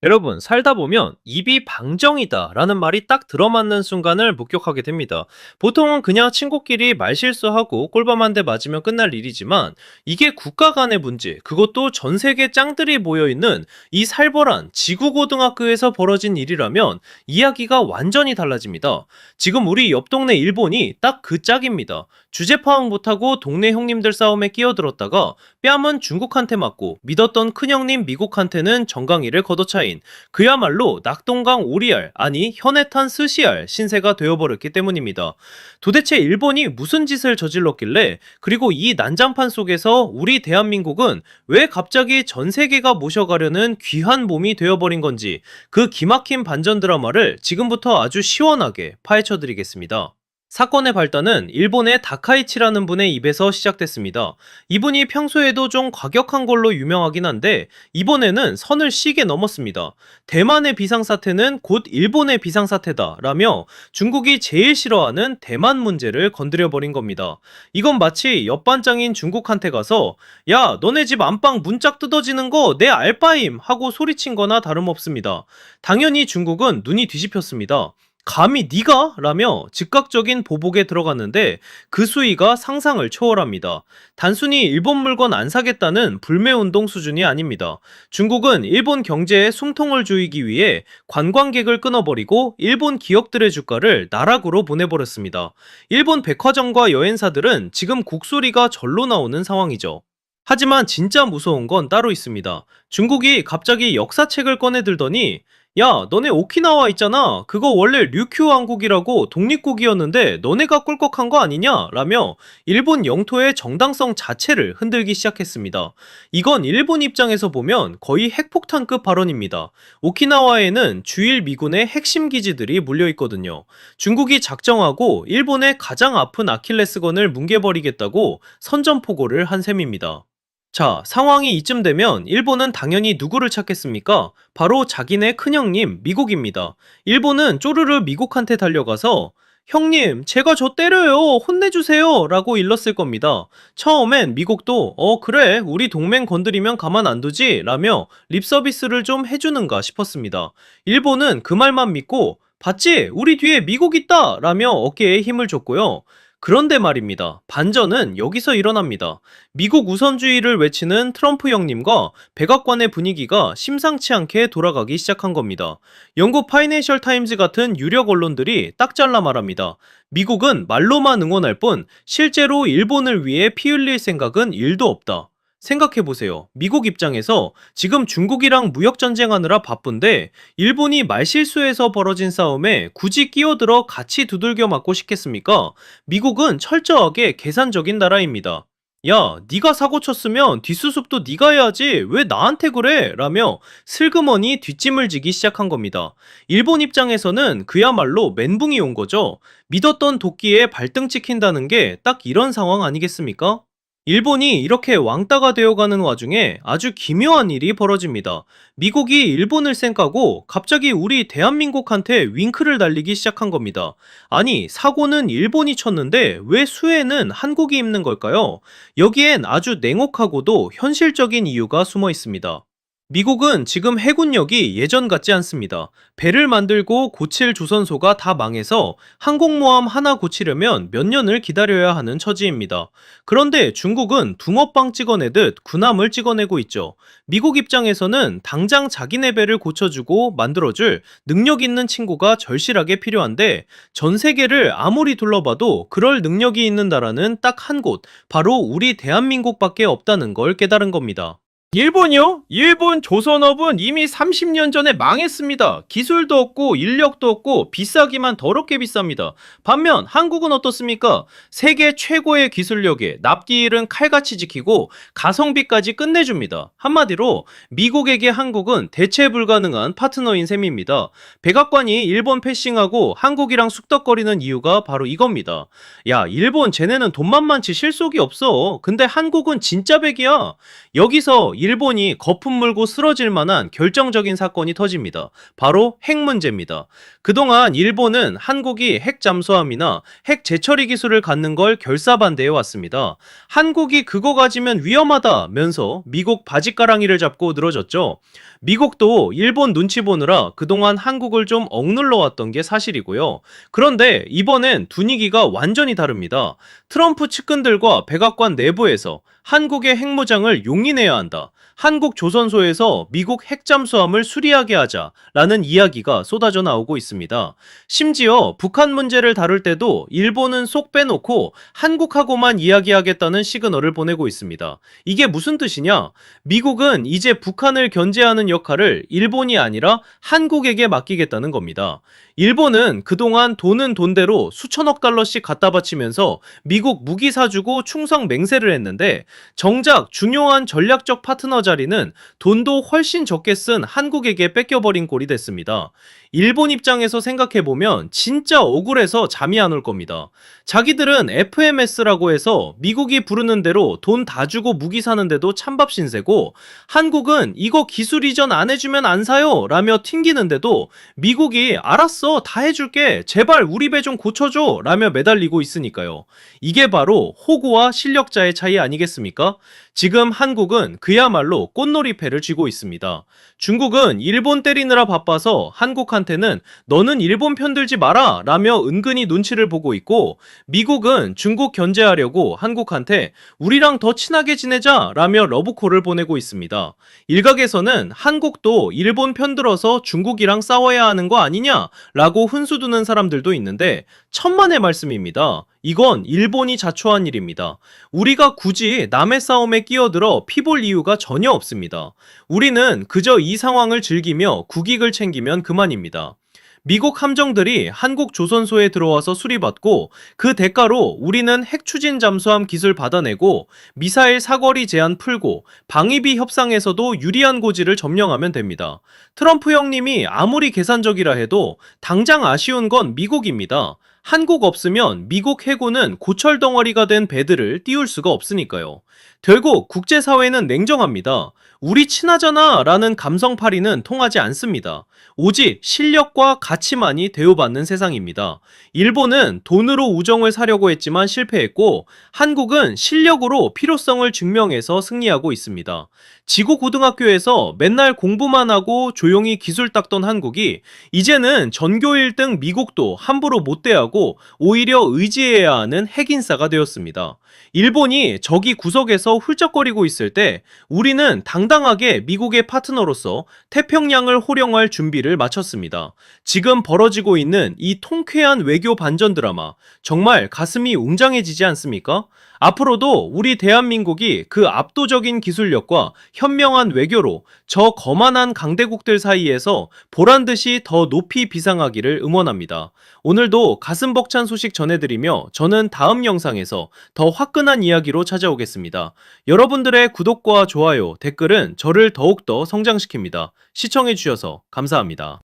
여러분, 살다 보면 입이 방정이다 라는 말이 딱 들어맞는 순간을 목격하게 됩니다. 보통은 그냥 친구끼리 말실수하고 꼴밤 한 대 맞으면 끝날 일이지만 이게 국가 간의 문제, 그것도 전 세계 짱들이 모여있는 이 살벌한 지구고등학교에서 벌어진 일이라면 이야기가 완전히 달라집니다. 지금 우리 옆 동네 일본이 딱 그 짝입니다. 주제 파악 못하고 동네 형님들 싸움에 끼어들었다가 뺨은 중국한테 맞고 믿었던 큰형님 미국한테는 정강이를 걷어차인 그야말로 낙동강 오리알, 아니 현해탄 스시알 신세가 되어버렸기 때문입니다. 도대체 일본이 무슨 짓을 저질렀길래, 그리고 이 난장판 속에서 우리 대한민국은 왜 갑자기 전 세계가 모셔가려는 귀한 몸이 되어버린 건지, 그 기막힌 반전 드라마를 지금부터 아주 시원하게 파헤쳐드리겠습니다. 사건의 발단은 일본의 다카이치라는 분의 입에서 시작됐습니다. 이분이 평소에도 좀 과격한 걸로 유명하긴 한데 이번에는 선을 시게 넘었습니다. 대만의 비상사태는 곧 일본의 비상사태다 라며 중국이 제일 싫어하는 대만 문제를 건드려버린 겁니다. 이건 마치 옆반장인 중국한테 가서 야, 너네 집 안방 문짝 뜯어지는 거 내 알바임 하고 소리친 거나 다름없습니다. 당연히 중국은 눈이 뒤집혔습니다. 감히 네가? 라며 즉각적인 보복에 들어갔는데 그 수위가 상상을 초월합니다. 단순히 일본 물건 안 사겠다는 불매운동 수준이 아닙니다. 중국은 일본 경제에 숨통을 조이기 위해 관광객을 끊어버리고 일본 기업들의 주가를 나락으로 보내버렸습니다. 일본 백화점과 여행사들은 지금 곡소리가 절로 나오는 상황이죠. 하지만 진짜 무서운 건 따로 있습니다. 중국이 갑자기 역사책을 꺼내들더니 야, 너네 오키나와 있잖아. 그거 원래 류큐 왕국이라고 독립국이었는데 너네가 꿀꺽한 거 아니냐? 라며 일본 영토의 정당성 자체를 흔들기 시작했습니다. 이건 일본 입장에서 보면 거의 핵폭탄급 발언입니다. 오키나와에는 주일 미군의 핵심 기지들이 몰려 있거든요. 중국이 작정하고 일본의 가장 아픈 아킬레스건을 뭉개버리겠다고 선전포고를 한 셈입니다. 자, 상황이 이쯤 되면 일본은 당연히 누구를 찾겠습니까? 바로 자기네 큰형님 미국입니다. 일본은 쪼르르 미국한테 달려가서 형님, 제가 저 때려요. 혼내주세요. 라고 일렀을 겁니다. 처음엔 미국도 그래, 우리 동맹 건드리면 가만 안 두지? 라며 립서비스를 좀 해주는가 싶었습니다. 일본은 그 말만 믿고 봤지? 우리 뒤에 미국 있다! 라며 어깨에 힘을 줬고요. 그런데 말입니다. 반전은 여기서 일어납니다. 미국 우선주의를 외치는 트럼프 형님과 백악관의 분위기가 심상치 않게 돌아가기 시작한 겁니다. 영국 파이낸셜 타임즈 같은 유력 언론들이 딱 잘라 말합니다. 미국은 말로만 응원할 뿐 실제로 일본을 위해 피 흘릴 생각은 1도 없다. 생각해보세요. 미국 입장에서 지금 중국이랑 무역전쟁하느라 바쁜데 일본이 말실수에서 벌어진 싸움에 굳이 끼어들어 같이 두들겨 맞고 싶겠습니까? 미국은 철저하게 계산적인 나라입니다. 야, 네가 사고 쳤으면 뒷수습도 네가 해야지 왜 나한테 그래? 라며 슬그머니 뒷짐을 지기 시작한 겁니다. 일본 입장에서는 그야말로 멘붕이 온 거죠. 믿었던 도끼에 발등 찍힌다는 게 딱 이런 상황 아니겠습니까? 일본이 이렇게 왕따가 되어가는 와중에 아주 기묘한 일이 벌어집니다. 미국이 일본을 쌩까고 갑자기 우리 대한민국한테 윙크를 날리기 시작한 겁니다. 아니, 사고는 일본이 쳤는데 왜 수혜는 한국이 입는 걸까요? 여기엔 아주 냉혹하고도 현실적인 이유가 숨어 있습니다. 미국은 지금 해군력이 예전 같지 않습니다. 배를 만들고 고칠 조선소가 다 망해서 항공모함 하나 고치려면 몇 년을 기다려야 하는 처지입니다. 그런데 중국은 붕어빵 찍어내듯 군함을 찍어내고 있죠. 미국 입장에서는 당장 자기네 배를 고쳐주고 만들어줄 능력 있는 친구가 절실하게 필요한데 전 세계를 아무리 둘러봐도 그럴 능력이 있는 나라는 딱 한 곳, 바로 우리 대한민국밖에 없다는 걸 깨달은 겁니다. 일본이요? 일본 조선업은 이미 30년 전에 망했습니다. 기술도 없고 인력도 없고 비싸기만 더럽게 비쌉니다. 반면 한국은 어떻습니까? 세계 최고의 기술력에 납기일은 칼같이 지키고 가성비까지 끝내줍니다. 한마디로 미국에게 한국은 대체 불가능한 파트너인 셈입니다. 백악관이 일본 패싱하고 한국이랑 쑥덕거리는 이유가 바로 이겁니다. 야, 일본 쟤네는 돈만 많지 실속이 없어. 근데 한국은 진짜 백이야. 여기서 일본이 거품 물고 쓰러질 만한 결정적인 사건이 터집니다. 바로 핵 문제입니다. 그동안 일본은 한국이 핵 잠수함이나 핵 재처리 기술을 갖는 걸 결사반대해 왔습니다. 한국이 그거 가지면 위험하다면서 미국 바짓가랑이를 잡고 늘어졌죠. 미국도 일본 눈치 보느라 그동안 한국을 좀 억눌러 왔던 게 사실이고요. 그런데 이번엔 분위기가 완전히 다릅니다. 트럼프 측근들과 백악관 내부에서 한국의 핵무장을 용인해야 한다. 한국 조선소에서 미국 핵잠수함을 수리하게 하자라는 이야기가 쏟아져 나오고 있습니다. 심지어 북한 문제를 다룰 때도 일본은 쏙 빼놓고 한국하고만 이야기하겠다는 시그널을 보내고 있습니다. 이게 무슨 뜻이냐? 미국은 이제 북한을 견제하는 역할을 일본이 아니라 한국에게 맡기겠다는 겁니다. 일본은 그동안 돈은 돈대로 수천억 달러씩 갖다 바치면서 미국 무기 사주고 충성 맹세를 했는데 정작 중요한 전략적 파트너 자리는 돈도 훨씬 적게 쓴 한국에게 뺏겨버린 꼴이 됐습니다. 일본 입장에서 생각해보면 진짜 억울해서 잠이 안 올 겁니다. 자기들은 FMS라고 해서 미국이 부르는 대로 돈 다 주고 무기 사는데도 찬밥 신세고 한국은 이거 기술 이전 안 해주면 안 사요 라며 튕기는데도 미국이 알았어 다 해줄게 제발 우리 배 좀 고쳐줘 라며 매달리고 있으니까요. 이게 바로 호구와 실력자의 차이 아니겠습니까? 지금 한국은 그야말로 꽃놀이패를 쥐고 있습니다. 중국은 일본 때리느라 바빠서 한국한테는 너는 일본 편들지 마라 라며 은근히 눈치를 보고 있고 미국은 중국 견제하려고 한국한테 우리랑 더 친하게 지내자 라며 러브콜을 보내고 있습니다. 일각에서는 한국도 일본 편들어서 중국이랑 싸워야 하는 거 아니냐 라고 훈수두는 사람들도 있는데 천만의 말씀입니다. 이건 일본이 자초한 일입니다. 우리가 굳이 남의 싸움에 끼어들어 피볼 이유가 전혀 없습니다. 우리는 그저 이 상황을 즐기며 국익을 챙기면 그만입니다. 미국 함정들이 한국 조선소에 들어와서 수리받고 그 대가로 우리는 핵추진 잠수함 기술 받아내고 미사일 사거리 제한 풀고 방위비 협상에서도 유리한 고지를 점령하면 됩니다. 트럼프 형님이 아무리 계산적이라 해도 당장 아쉬운 건 미국입니다. 한국 없으면 미국 해군은 고철 덩어리가 된 배들을 띄울 수가 없으니까요. 결국 국제사회는 냉정합니다. 우리 친하잖아 라는 감성파리는 통하지 않습니다. 오직 실력과 가치만이 대우받는 세상입니다. 일본은 돈으로 우정을 사려고 했지만 실패했고 한국은 실력으로 필요성을 증명해서 승리하고 있습니다. 지구고등학교에서 맨날 공부만 하고 조용히 기술 닦던 한국이 이제는 전교 1등 미국도 함부로 못 대하고 오히려 의지해야 하는 핵인싸가 되었습니다. 일본이 저기 구석에서 훌쩍거리고 있을 때 우리는 당당하게 미국의 파트너로서 태평양을 호령할 준비를 마쳤습니다. 지금 벌어지고 있는 이 통쾌한 외교 반전 드라마 정말 가슴이 웅장해지지 않습니까? 앞으로도 우리 대한민국이 그 압도적인 기술력과 현명한 외교로 저 거만한 강대국들 사이에서 보란듯이 더 높이 비상하기를 응원합니다. 오늘도 가슴 벅찬 소식 전해드리며 저는 다음 영상에서 더 화끈한 이야기로 찾아오겠습니다. 여러분들의 구독과 좋아요, 댓글은 저를 더욱더 성장시킵니다. 시청해주셔서 감사합니다.